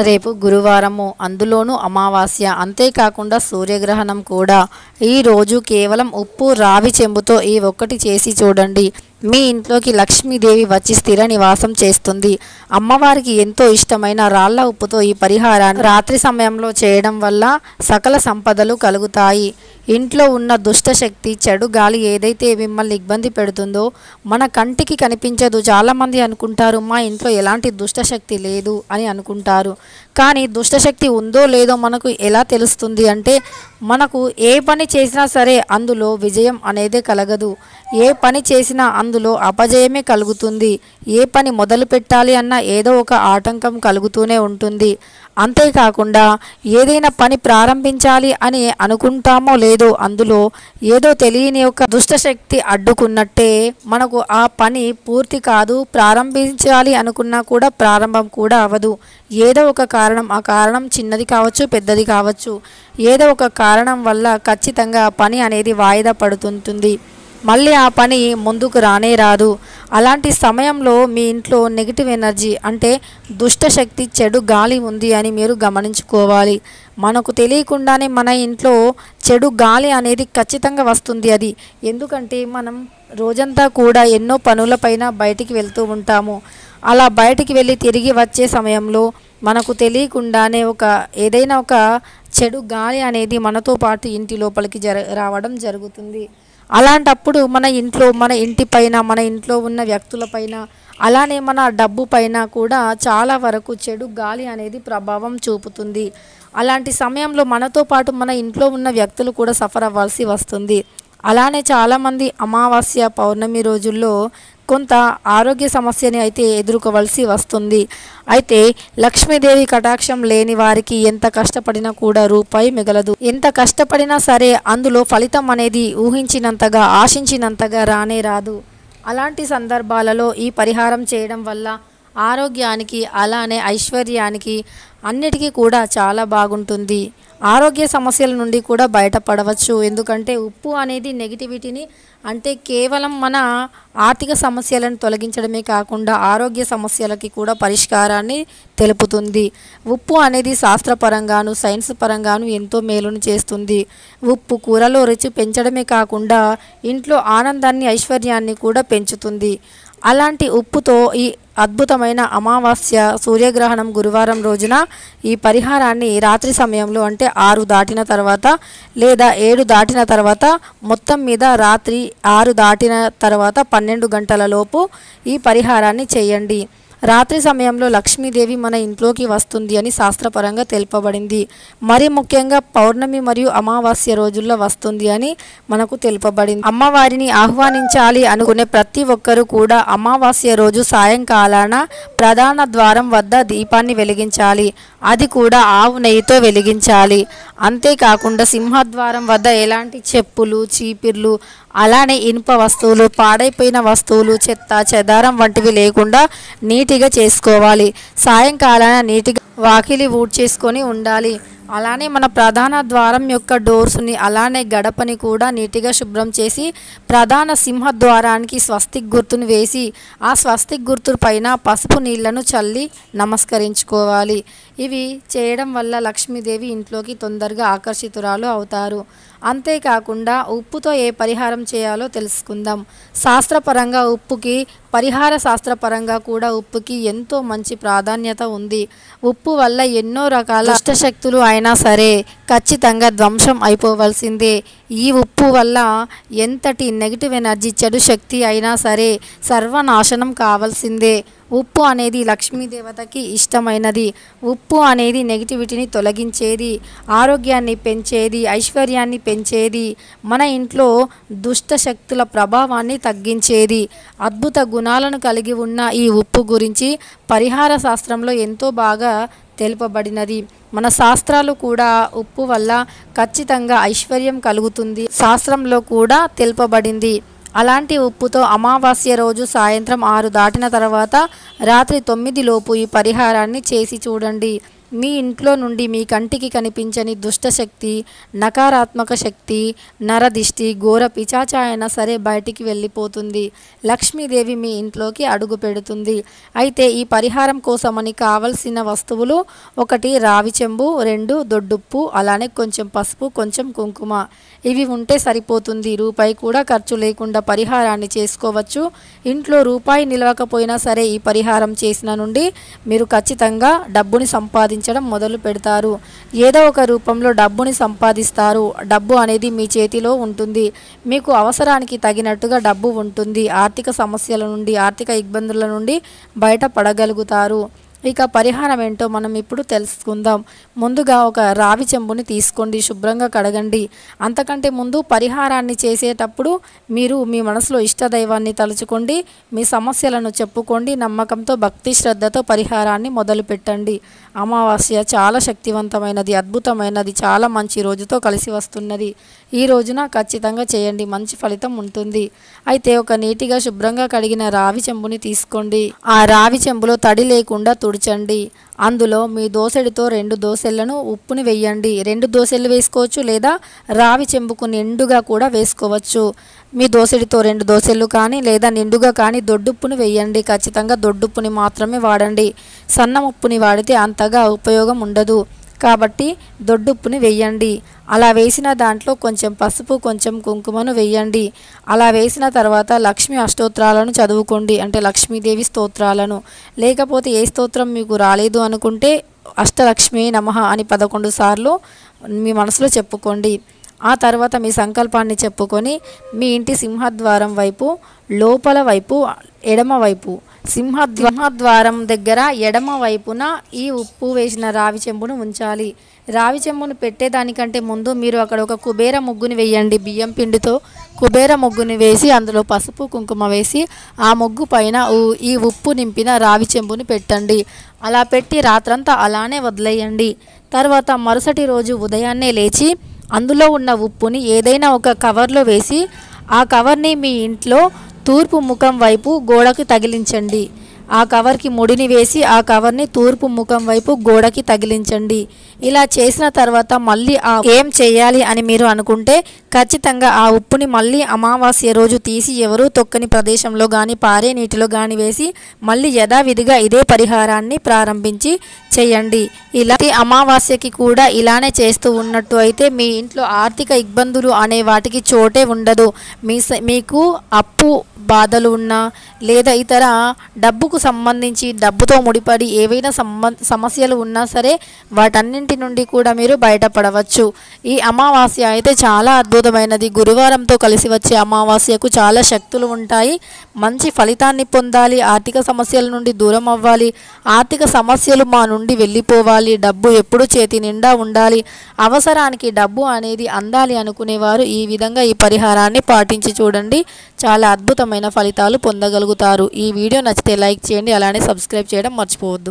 రేపు గురువారము, అందులోనూ అమావాస్య, అంతేకాకుండా సూర్యగ్రహణం కూడా. ఈరోజు కేవలం ఉప్పు రావి చెంబుతో ఈ ఒక్కటి చేసి చూడండి. మీ ఇంట్లోకి లక్ష్మీదేవి వచ్చి స్థిర నివాసం చేస్తుంది. అమ్మవారికి ఎంతో ఇష్టమైన రాళ్ల ఉప్పుతో ఈ పరిహారాన్ని రాత్రి సమయంలో చేయడం వల్ల సకల సంపదలు కలుగుతాయి. ఇంట్లో ఉన్న దుష్టశక్తి, చెడు గాలి ఏదైతే మిమ్మల్ని ఇబ్బంది పెడుతుందో మన కంటికి కనిపించదు. చాలామంది అనుకుంటారు మా ఇంట్లో ఎలాంటి దుష్టశక్తి లేదు అని అనుకుంటారు. కానీ దుష్టశక్తి ఉందో లేదో మనకు ఎలా తెలుస్తుంది అంటే, మనకు ఏ పని చేసినా సరే అందులో విజయం అనేది కలగదు. ఏ పని చేసినా అందులో అపజయమే కలుగుతుంది. ఏ పని మొదలు పెట్టాలి అన్నా ఏదో ఒక ఆటంకం కలుగుతూనే ఉంటుంది. అంతేకాకుండా ఏదైనా పని ప్రారంభించాలి అని అనుకుంటామో లేదో అందులో ఏదో తెలియని ఒక దుష్టశక్తి అడ్డుకున్నట్టే మనకు ఆ పని పూర్తి కాదు. ప్రారంభించాలి అనుకున్నా కూడా ప్రారంభం కూడా అవ్వదు. ఏదో ఒక కారణం, ఆ కారణం చిన్నది కావచ్చు, పెద్దది కావచ్చు, ఏదో ఒక కారణం వల్ల ఖచ్చితంగా పని అనేది వాయిదా పడుతుంటుంది. మళ్ళీ ఆ పని ముందుకు రానే రాదు. అలాంటి సమయంలో మీ ఇంట్లో నెగిటివ్ ఎనర్జీ అంటే దుష్టశక్తి, చెడు గాలి ఉంది అని మీరు గమనించుకోవాలి. మనకు తెలియకుండానే మన ఇంట్లో చెడు గాలి అనేది ఖచ్చితంగా వస్తుంది. అది ఎందుకంటే మనం రోజంతా కూడా ఎన్నో పనులపైన బయటికి వెళ్తూ ఉంటాము. అలా బయటికి వెళ్ళి తిరిగి వచ్చే సమయంలో మనకు తెలియకుండానే ఏదైనా ఒక చెడు గాలి అనేది మనతో పాటు ఇంటి లోపలికి రావడం జరుగుతుంది. అలాంటప్పుడు మన ఇంట్లో, మన ఇంటిపైన, మన ఇంట్లో ఉన్న వ్యక్తులపైన, అలానే మన డబ్బు పైన కూడా చాలా వరకు చెడు గాలి అనేది ప్రభావం చూపుతుంది. అలాంటి సమయంలో మనతో పాటు మన ఇంట్లో ఉన్న వ్యక్తులు కూడా సఫర్ అవ్వాల్సి వస్తుంది. అలానే చాలామంది అమావాస్య, పౌర్ణమి రోజుల్లో కొంత ఆరోగ్య సమస్యని అయితే ఎదుర్కోవలసి వస్తుంది. అయితే లక్ష్మీదేవి కటాక్షం లేని వారికి ఎంత కష్టపడినా కూడా రూపాయి మిగలదు. ఎంత కష్టపడినా సరే అందులో ఫలితం అనేది ఊహించినంతగా, ఆశించినంతగా రానే రాదు. అలాంటి సందర్భాలలో ఈ పరిహారం చేయడం వల్ల ఆరోగ్యానికి, అలానే ఐశ్వర్యానికి, అన్నిటికీ కూడా చాలా బాగుంటుంది. ఆరోగ్య సమస్యల నుండి కూడా బయటపడవచ్చు. ఎందుకంటే ఉప్పు అనేది నెగిటివిటీని, అంటే కేవలం మన ఆర్థిక సమస్యలను తొలగించడమే కాకుండా ఆరోగ్య సమస్యలకి కూడా పరిష్కారాన్ని తెలుపుతుంది. ఉప్పు అనేది శాస్త్రపరంగాను, సైన్స్ పరంగాను ఎంతో మేలును చేస్తుంది. ఉప్పు కూరలో రుచి పెంచడమే కాకుండా ఇంట్లో ఆనందాన్ని, ఐశ్వర్యాన్ని కూడా పెంచుతుంది. అలాంటి ఉప్పుతో ఈ అద్భుతమైన అమావాస్య, సూర్యగ్రహణం గురువారం రోజున ఈ పరిహారాన్ని రాత్రి సమయంలో అంటే 6 దాటిన తర్వాత లేదా 7 దాటిన తర్వాత, మొత్తం మీద రాత్రి 6 దాటిన తర్వాత 12 గంటల లోపు ఈ పరిహారాన్ని చేయండి. రాత్రి సమయంలో లక్ష్మీదేవి మన ఇంట్లోకి వస్తుంది అని శాస్త్రపరంగా తెలుపబడింది. మరి ముఖ్యంగా పౌర్ణమి మరియు అమావాస్య రోజుల్లో వస్తుంది అని మనకు తెలుపబడింది. అమ్మవారిని ఆహ్వానించాలి అనుకునే ప్రతి ఒక్కరూ కూడా అమావాస్య రోజు సాయంకాలాన ప్రధాన ద్వారం వద్ద దీపాన్ని వెలిగించాలి. అది కూడా ఆవు నెయ్యితో వెలిగించాలి. అంతేకాకుండా సింహద్వారం వద్ద ఎలాంటి చెప్పులు, చీపిర్లు, అలానే ఇనుప వస్తువులు, పాడైపోయిన వస్తువులు, చెత్త చెదారం వంటివి లేకుండా నీట్గా చేసుకోవాలి. సాయంకాలాన నీట్గా వాకిలి ఊడ్చేసుకొని ఉండాలి. అలానే మన ప్రధాన ద్వారం యొక్క డోర్స్ని, అలానే గడపని కూడా నీట్గా శుభ్రం చేసి ప్రధాన సింహద్వారానికి స్వస్తిక్ గుర్తును వేసి ఆ స్వస్తిక్ గుర్తు పైన పసుపు నీళ్లను చల్లి నమస్కరించుకోవాలి. ఇవి చేయడం వల్ల లక్ష్మీదేవి ఇంట్లోకి తొందరగా ఆకర్షితురాలు అవుతారు. అంతేకాకుండా ఉప్పుతో ఏ పరిహారం చేయాలో తెలుసుకుందాం. శాస్త్రపరంగా ఉప్పుకి, పరిహార శాస్త్రపరంగా కూడా ఉప్పుకి ఎంతో మంచి ప్రాధాన్యత ఉంది. ఉప్పు వల్ల ఎన్నో రకాల దుష్టశక్తులు అయినా సరే ఖచ్చితంగా ధ్వంసం అయిపోవలసిందే. ఈ ఉప్పు వల్ల ఎంతటి నెగిటివ్ ఎనర్జీ, చెడు శక్తి అయినా సరే సర్వనాశనం కావాల్సిందే. ఉప్పు అనేది లక్ష్మీదేవతకి ఇష్టమైనది. ఉప్పు అనేది నెగిటివిటీని తొలగించేది, ఆరోగ్యాన్ని పెంచేది, ఐశ్వర్యాన్ని పెంచేది, మన ఇంట్లో దుష్ట శక్తుల ప్రభావాన్ని తగ్గించేది. అద్భుత గుణాలను కలిగి ఉన్న ఈ ఉప్పు గురించి పరిహార శాస్త్రంలో ఎంతో బాగా తెలుపబడినది. మన శాస్త్రాలు కూడా ఉప్పు వల్ల ఖచ్చితంగా ఐశ్వర్యం కలుగుతుంది శాస్త్రంలో కూడా తెలుపబడింది. అలాంటి ఉప్పుతో అమావాస్య రోజు సాయంత్రం 6 దాటిన తర్వాత రాత్రి 9 లోపు ఈ పరిహారాన్ని చేసి చూడండి. మీ ఇంట్లో నుండి మీ కంటికి కనిపించని దుష్టశక్తి, నకారాత్మక శక్తి, నరదిష్టి, ఘోర పిశాచ అయినా సరే బయటికి వెళ్ళిపోతుంది. లక్ష్మీదేవి మీ ఇంట్లోకి అడుగు పెడుతుంది. అయితే ఈ పరిహారం కోసమని కావలసిన వస్తువులు: 1 రావి చెంబు, 2 దొడ్డుప్పు, అలానే కొంచెం పసుపు, కొంచెం కుంకుమ. ఇవి ఉంటే సరిపోతుంది. రూపాయి కూడా ఖర్చు లేకుండా పరిహారాన్ని చేసుకోవచ్చు. ఇంట్లో రూపాయి నిలవకపోయినా సరే ఈ పరిహారం చేసిన నుండి మీరు ఖచ్చితంగా డబ్బుని సంపాదించడం మొదలు పెడతారు. ఏదో ఒక రూపంలో డబ్బుని సంపాదిస్తారు. డబ్బు అనేది మీ చేతిలో ఉంటుంది. మీకు అవసరానికి తగినట్టుగా డబ్బు ఉంటుంది. ఆర్థిక సమస్యల నుండి, ఆర్థిక ఇబ్బందుల నుండి బయటపడగలుగుతారు. ఇక పరిహారం ఏంటో మనం ఇప్పుడు తెలుసుకుందాం. ముందుగా ఒక రావి చెంబుని తీసుకోండి, శుభ్రంగా కడగండి. అంతకంటే ముందు పరిహారాన్ని చేసేటప్పుడు మీరు మీ మనసులో ఇష్టదైవాన్ని తలుచుకోండి. మీ సమస్యలను చెప్పుకోండి. నమ్మకంతో, భక్తి శ్రద్ధతో పరిహారాన్ని మొదలు పెట్టండి. అమావాస్య చాలా శక్తివంతమైనది, అద్భుతమైనది, చాలా మంచి రోజుతో కలిసి వస్తున్నది. ఈ రోజున ఖచ్చితంగా చేయండి, మంచి ఫలితం ఉంటుంది. అయితే ఒక నీటిగా శుభ్రంగా కడిగిన రావి చెంబుని తీసుకోండి. ఆ రావి చెంబులో తడి లేకుండా తుడిచండి. అందులో మీ దోసెడితో 2 దోసెలను ఉప్పుని వేయండి. 2 దోసెలు వేసుకోవచ్చు, లేదా రావి చెంబుకు నిండుగా కూడా వేసుకోవచ్చు. మీ దోసెడితో 2 దోసెలు కానీ, లేదా నిండుగా కానీ దొడ్డుప్పుని వేయండి. ఖచ్చితంగా దొడ్డుప్పుని మాత్రమే వాడండి. సన్నం ఉప్పుని వాడితే అంతగా ఉపయోగం ఉండదు. కాబట్టి దొడ్డుప్పుని వేయండి. అలా వేసిన దాంట్లో కొంచెం పసుపు, కొంచెం కుంకుమను వేయండి. అలా వేసిన తర్వాత లక్ష్మీ అష్టోత్తరాలను చదువుకోండి, అంటే లక్ష్మీదేవి స్తోత్రాలను. లేకపోతే ఏ స్తోత్రం మీకు రాలేదు అనుకుంటే అష్టలక్ష్మీ నమః అని 11 సార్లు మీ మనసులో చెప్పుకోండి. ఆ తర్వాత మీ సంకల్పాన్ని చెప్పుకొని మీ ఇంటి సింహద్వారం వైపు, లోపల వైపు, ఎడమ వైపు, సింహద్వారం దగ్గర ఎడమ వైపున ఈ ఉప్పు వేసిన రావి చెంబును ఉంచాలి. రావి చెంబును పెట్టేదానికంటే ముందు మీరు అక్కడ ఒక కుబేర ముగ్గుని వేయండి. బియ్యం పిండితో కుబేర ముగ్గుని వేసి అందులో పసుపు, కుంకుమ వేసి ఆ ముగ్గు పైన ఈ ఉప్పు నింపిన రావి చెంబుని పెట్టండి. అలా పెట్టి రాత్రంతా అలానే వదిలేయండి. తర్వాత మరుసటి రోజు ఉదయాన్నే లేచి అందులో ఉన్న ఉప్పుని ఏదైనా ఒక కవర్లో వేసి ఆ కవర్ని మీ ఇంట్లో తూర్పు ముఖం వైపు గోడకి తగిలించండి. ఆ కవర్కి ముడిని వేసి ఆ కవర్ని తూర్పు ముఖం వైపు గోడకి తగిలించండి. ఇలా చేసిన తర్వాత మళ్ళీ ఏం చేయాలి అని మీరు అనుకుంటే ఖచ్చితంగా ఆ ఉప్పుని మళ్ళీ అమావాస్య రోజు తీసి ఎవరూ తొక్కని ప్రదేశంలో కానీ, పారే నీటిలో కానీ వేసి మళ్ళీ యథావిధిగా ఇదే పరిహారాన్ని ప్రారంభించి చేయండి. ఇలా అమావాస్యకి కూడా ఇలానే చేస్తూ ఉన్నట్టు అయితే మీ ఇంట్లో ఆర్థిక ఇబ్బందులు అనే వాటికి చోటే ఉండదు. మీకు అప్పు బాధలు ఉన్నా, లేదా ఇతర డబ్బుకు సంబంధించి డబ్బుతో ముడిపడి ఏవైనా సమస్యలు ఉన్నా సరే వాటన్నింటి నుండి కూడా మీరు బయటపడవచ్చు. ఈ అమావాస్య అయితే చాలా అద్భుతమైనది. గురువారంతో కలిసి వచ్చే అమావాస్యకు చాలా శక్తులు ఉంటాయి. మంచి ఫలితాన్ని పొందాలి, ఆర్థిక సమస్యల నుండి దూరం అవ్వాలి, ఆర్థిక సమస్యలు మా నుండి వెళ్ళిపోవాలి, డబ్బు ఎప్పుడు చేతి నిండా ఉండాలి, అవసరానికి డబ్బు అనేది అందాలి అనుకునేవారు ఈ విధంగా ఈ పరిహారాన్ని పాటించి చూడండి. చాలా అద్భుతమైన ఫలితాలు పొందగలుగుతారు. ఈ వీడియో నచ్చితే లైక్ చేయండి, అలానే సబ్స్క్రైబ్ చేయడం మర్చిపోవద్దు.